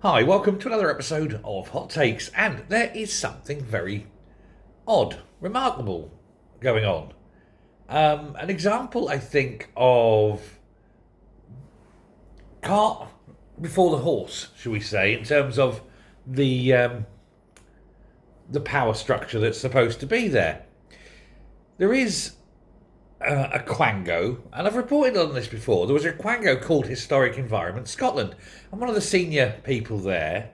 Hi, welcome to another episode of Hot Takes, and there is something very odd, remarkable going on. An example, I think, of cart before the horse, shall we say, in terms of the the power structure that's supposed to be there. There is a Quango, and I've reported on this before. There was a Quango called Historic Environment Scotland, and one of the senior people there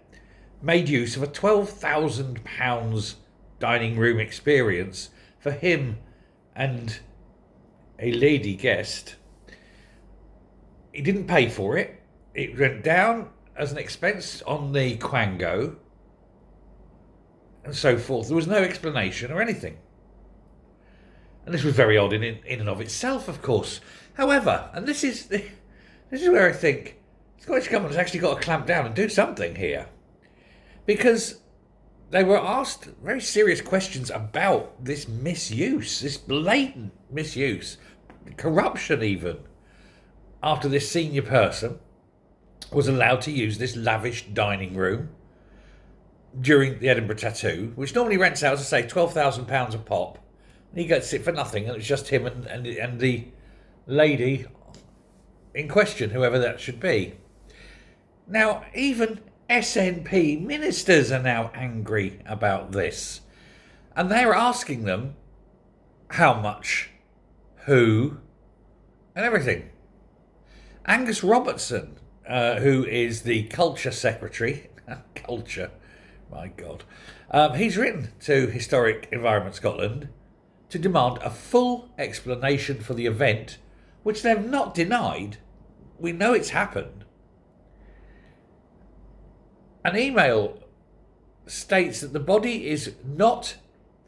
made use of a £12,000 dining room experience for him and a lady guest. He didn't pay for it. It went down as an expense on the Quango and so forth. There was no explanation or anything. And this was very odd in and of itself, of course. However, and this is where I think the Scottish Government has actually got to clamp down and do something here. Because they were asked very serious questions about this misuse, this blatant misuse, corruption even, after this senior person was allowed to use this lavish dining room during the Edinburgh Tattoo, which normally rents out, as I say, £12,000 a pop. And he gets it for nothing, and it's just him and the lady in question, whoever that should be. Now, even SNP ministers are now angry about this. And they're asking them how much, who, and everything. Angus Robertson, who is the culture secretary, culture, my God, he's written to Historic Environment Scotland to demand a full explanation for the event, which they've not denied. We know it's happened. An email states that the body is not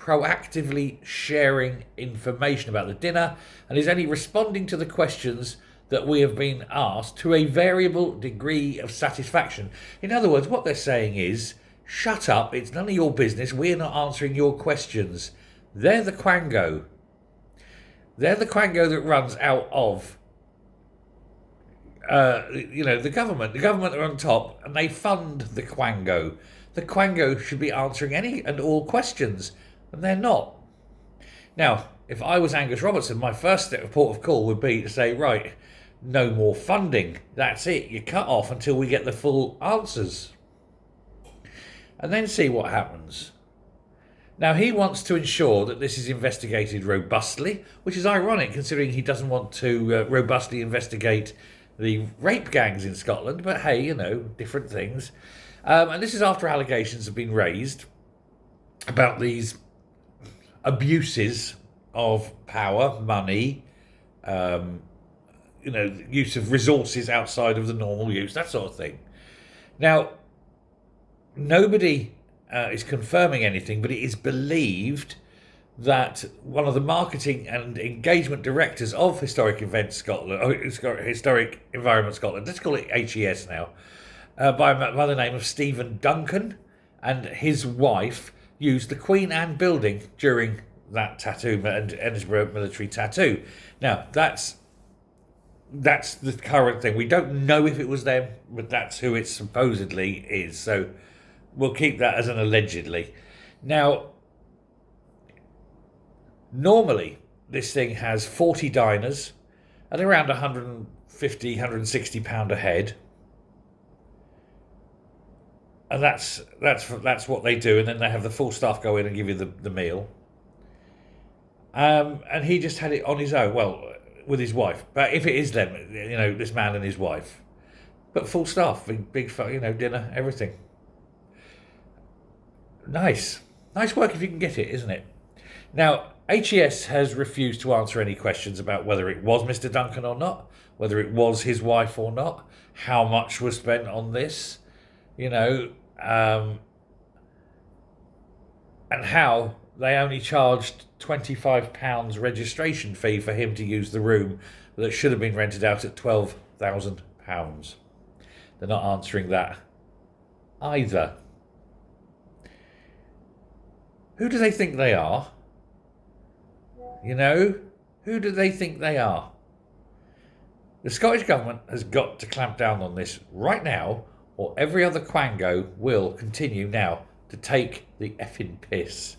proactively sharing information about the dinner and is only responding to the questions that we have been asked to a variable degree of satisfaction. In other words, what they're saying is, shut up, it's none of your business, we're not answering your questions. They're the Quango. They're the Quango that runs out of the government. The government are on top, and they fund the Quango. The Quango should be answering any and all questions, and they're not. Now, if I was Angus Robertson, my first port of call would be to say, right, no more funding. That's it. You cut off until we get the full answers. And then see what happens. Now, he wants to ensure that this is investigated robustly, which is ironic considering he doesn't want to robustly investigate the rape gangs in Scotland, but hey, different things. And this is after allegations have been raised about these abuses of power, money, use of resources outside of the normal use, that sort of thing. Now, nobody is confirming anything, but it is believed that one of the marketing and engagement directors of Historic Events Scotland, Historic Environment Scotland, let's call it HES now, by the name of Stephen Duncan, and his wife used the Queen Anne building during that tattoo and Edinburgh military tattoo. Now, that's the current thing. We don't know if it was them, but that's who it supposedly is. So we'll keep that as an allegedly. Now, normally this thing has 40 diners at around £150-160 a head. And that's what they do, and then they have the full staff go in and give you the meal. And he just had it on his own, well, with his wife. But if it is them, this man and his wife, but full staff, big dinner, everything. Nice work if you can get it, isn't it? Now, HES has refused to answer any questions about whether it was Mr. Duncan or not, whether it was his wife or not, how much was spent on this, and how they only charged £25 registration fee for him to use the room that should have been rented out at £12,000. They're not answering that either. Who do they think they are? Who do they think they are? The Scottish Government has got to clamp down on this right now, or every other Quango will continue now to take the effing piss.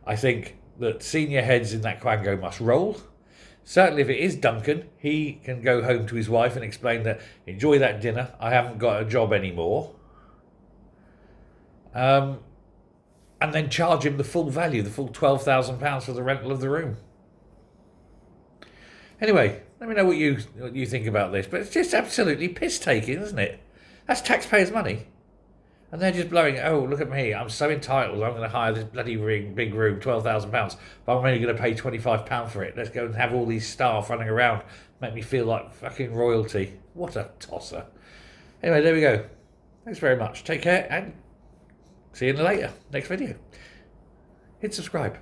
I think that senior heads in that Quango must roll. Certainly if it is Duncan, he can go home to his wife and explain that, enjoy that dinner, I haven't got a job anymore. And then charge him the full value, the full £12,000 for the rental of the room. Anyway, let me know what you think about this. But it's just absolutely piss-taking, isn't it? That's taxpayers' money. And they're just blowing, oh, look at me, I'm so entitled, I'm going to hire this bloody big room, £12,000, but I'm only going to pay £25 for it. Let's go and have all these staff running around, make me feel like fucking royalty. What a tosser. Anyway, there we go. Thanks very much. Take care, and see you in the next video. Hit subscribe.